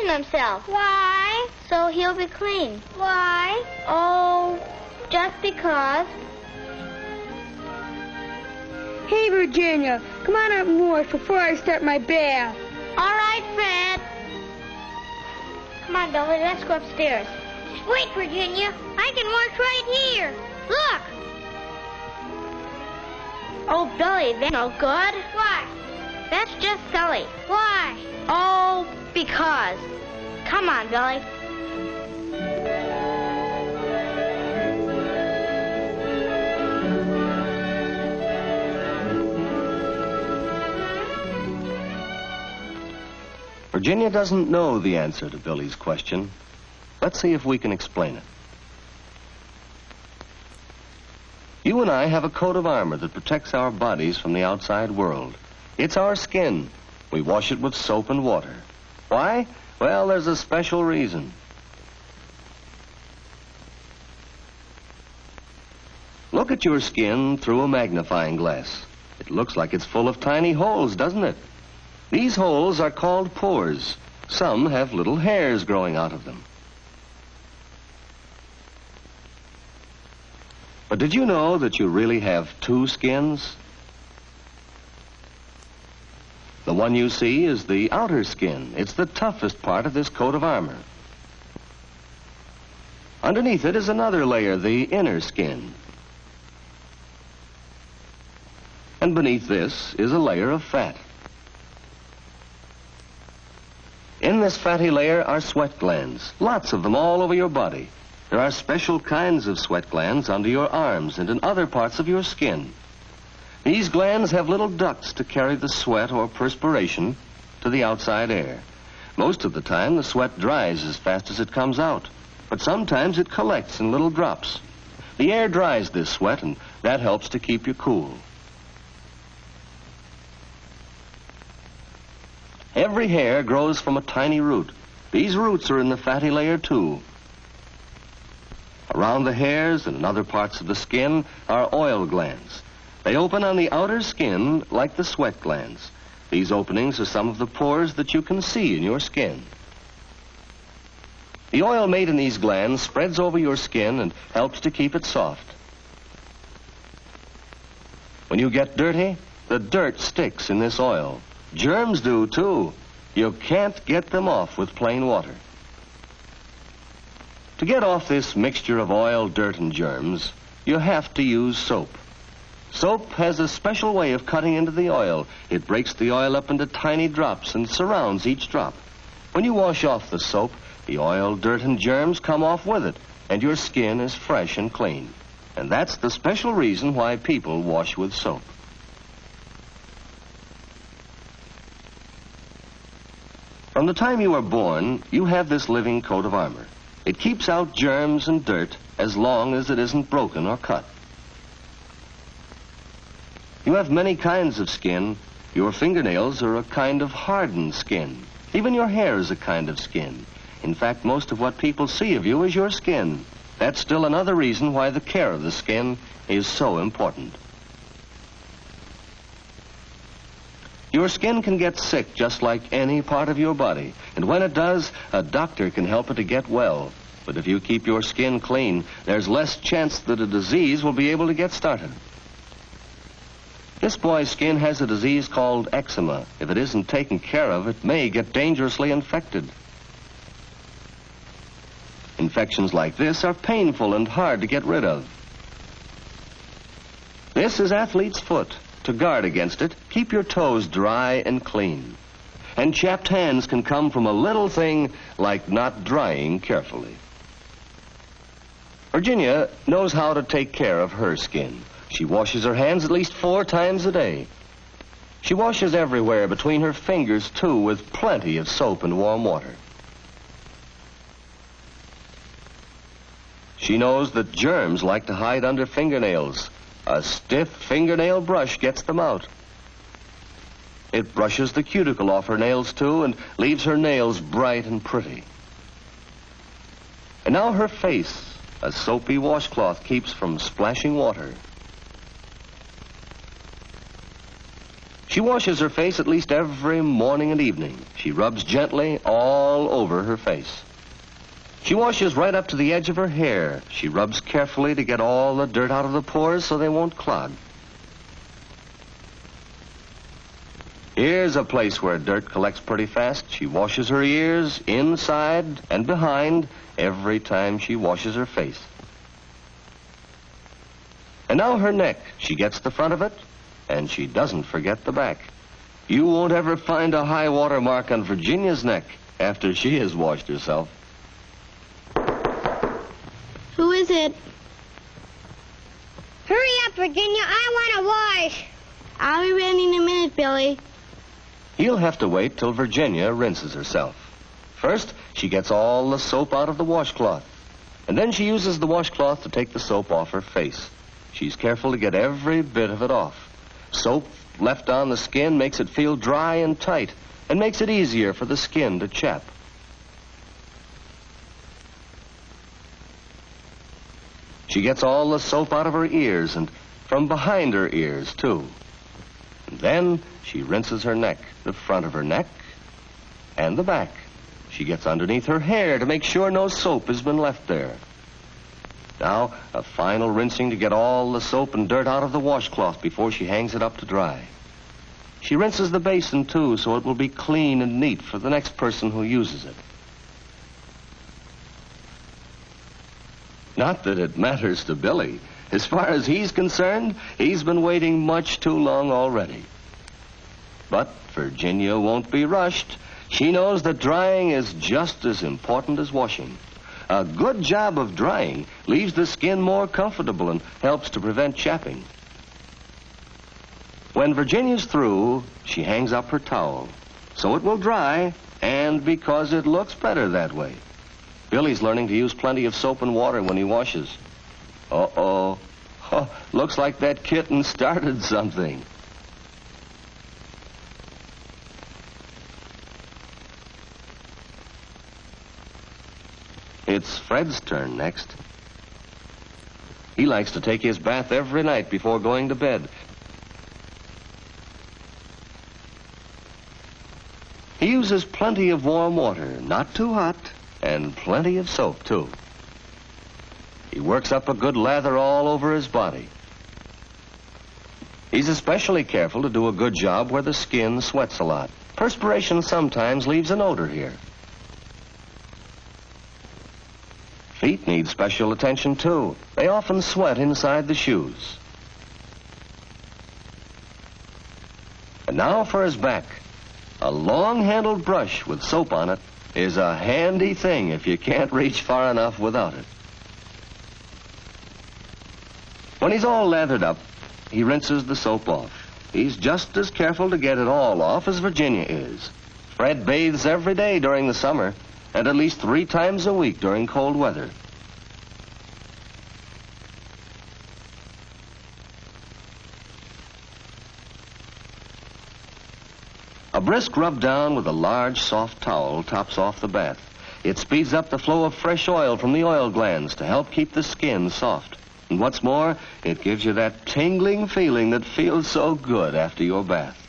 washing himself. Why? So he'll be clean. Why? Oh, just because. Hey, Virginia, come on up and wash before I start my bath. All right, Fred. Come on, Billy, let's go upstairs. Wait, Virginia. I can wash right here. Look. Oh, Billy, that's no good. Why? That's just silly. Why? Oh, because. Come on, Billy. Virginia doesn't know the answer to Billy's question. Let's see if we can explain it. You and I have a coat of armor that protects our bodies from the outside world. It's our skin. We wash it with soap and water. Why? Well, there's a special reason. Look at your skin through a magnifying glass. It looks like it's full of tiny holes, doesn't it? These holes are called pores. Some have little hairs growing out of them. But did you know that you really have two skins? The one you see is the outer skin. It's the toughest part of this coat of armor. Underneath it is another layer, the inner skin. And beneath this is a layer of fat. In this fatty layer are sweat glands, lots of them all over your body. There are special kinds of sweat glands under your arms and in other parts of your skin. These glands have little ducts to carry the sweat or perspiration to the outside air. Most of the time, the sweat dries as fast as it comes out, but sometimes it collects in little drops. The air dries this sweat, and that helps to keep you cool. Every hair grows from a tiny root. These roots are in the fatty layer, too. Around the hairs and in other parts of the skin are oil glands. They open on the outer skin like the sweat glands. These openings are some of the pores that you can see in your skin. The oil made in these glands spreads over your skin and helps to keep it soft. When you get dirty, the dirt sticks in this oil. Germs do, too. You can't get them off with plain water. To get off this mixture of oil, dirt, and germs, you have to use soap. Soap has a special way of cutting into the oil. It breaks the oil up into tiny drops and surrounds each drop. When you wash off the soap, the oil, dirt, and germs come off with it, and your skin is fresh and clean. And that's the special reason why people wash with soap. From the time you were born, you have this living coat of armor. It keeps out germs and dirt as long as it isn't broken or cut. You have many kinds of skin. Your fingernails are a kind of hardened skin. Even your hair is a kind of skin. In fact, most of what people see of you is your skin. That's still another reason why the care of the skin is so important. Your skin can get sick just like any part of your body, and when it does, a doctor can help it to get well. But if you keep your skin clean, there's less chance that a disease will be able to get started. This boy's skin has a disease called eczema. If it isn't taken care of, it may get dangerously infected. Infections like this are painful and hard to get rid of. This is athlete's foot. To guard against it, keep your toes dry and clean. And chapped hands can come from a little thing like not drying carefully. Virginia knows how to take care of her skin. She washes her hands at least 4 times a day. She washes everywhere between her fingers, too, with plenty of soap and warm water. She knows that germs like to hide under fingernails. A stiff fingernail brush gets them out. It brushes the cuticle off her nails, too, and leaves her nails bright and pretty. And now her face, a soapy washcloth keeps from splashing water. She washes her face at least every morning and evening. She rubs gently all over her face. She washes right up to the edge of her hair. She rubs carefully to get all the dirt out of the pores so they won't clog. Here's a place where dirt collects pretty fast. She washes her ears inside and behind every time she washes her face. And now her neck. She gets the front of it, and she doesn't forget the back. You won't ever find a high water mark on Virginia's neck after she has washed herself. Who is it? Hurry up, Virginia. I want to wash. I'll be ready in a minute, Billy. He'll have to wait till Virginia rinses herself. First, she gets all the soap out of the washcloth. And then she uses the washcloth to take the soap off her face. She's careful to get every bit of it off. Soap left on the skin makes it feel dry and tight and makes it easier for the skin to chap. She gets all the soap out of her ears and from behind her ears, too. And then she rinses her neck, the front of her neck and the back. She gets underneath her hair to make sure no soap has been left there. Now, a final rinsing to get all the soap and dirt out of the washcloth before she hangs it up to dry. She rinses the basin, too, so it will be clean and neat for the next person who uses it. Not that it matters to Billy. As far as he's concerned, he's been waiting much too long already. But Virginia won't be rushed. She knows that drying is just as important as washing. A good job of drying leaves the skin more comfortable and helps to prevent chapping. When Virginia's through, she hangs up her towel, so it will dry, and because it looks better that way. Billy's learning to use plenty of soap and water when he washes. Uh-oh. Looks like that kitten started something. It's Fred's turn next. He likes to take his bath every night before going to bed. He uses plenty of warm water, not too hot, and plenty of soap, too. He works up a good lather all over his body. He's especially careful to do a good job where the skin sweats a lot. Perspiration sometimes leaves an odor here. Feet need special attention, too. They often sweat inside the shoes. And now for his back. A long-handled brush with soap on it is a handy thing if you can't reach far enough without it. When he's all lathered up, he rinses the soap off. He's just as careful to get it all off as Virginia is. Fred bathes every day during the summer, and at least 3 times a week during cold weather. A brisk rub down with a large, soft towel tops off the bath. It speeds up the flow of fresh oil from the oil glands to help keep the skin soft. And what's more, it gives you that tingling feeling that feels so good after your bath.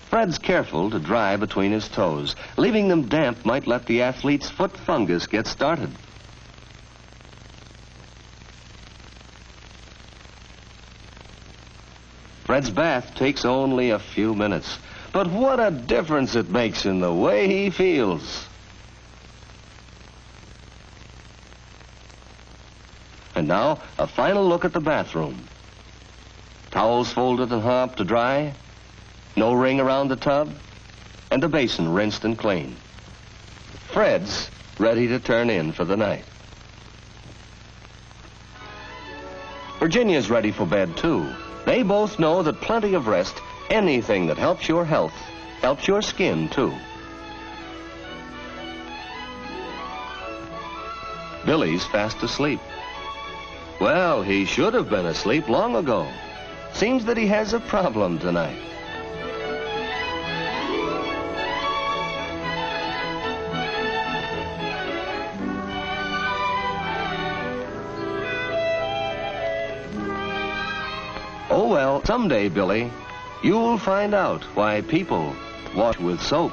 Fred's careful to dry between his toes. Leaving them damp might let the athlete's foot fungus get started. Fred's bath takes only a few minutes, but what a difference it makes in the way he feels. And now, a final look at the bathroom. Towels folded and hung up to dry, no ring around the tub, and the basin rinsed and clean. Fred's ready to turn in for the night. Virginia's ready for bed, too. They both know that plenty of rest, anything that helps your health, helps your skin, too. Billy's fast asleep. Well, he should have been asleep long ago. Seems that he has a problem tonight. Oh, well, someday, Billy, you'll find out why people wash with soap.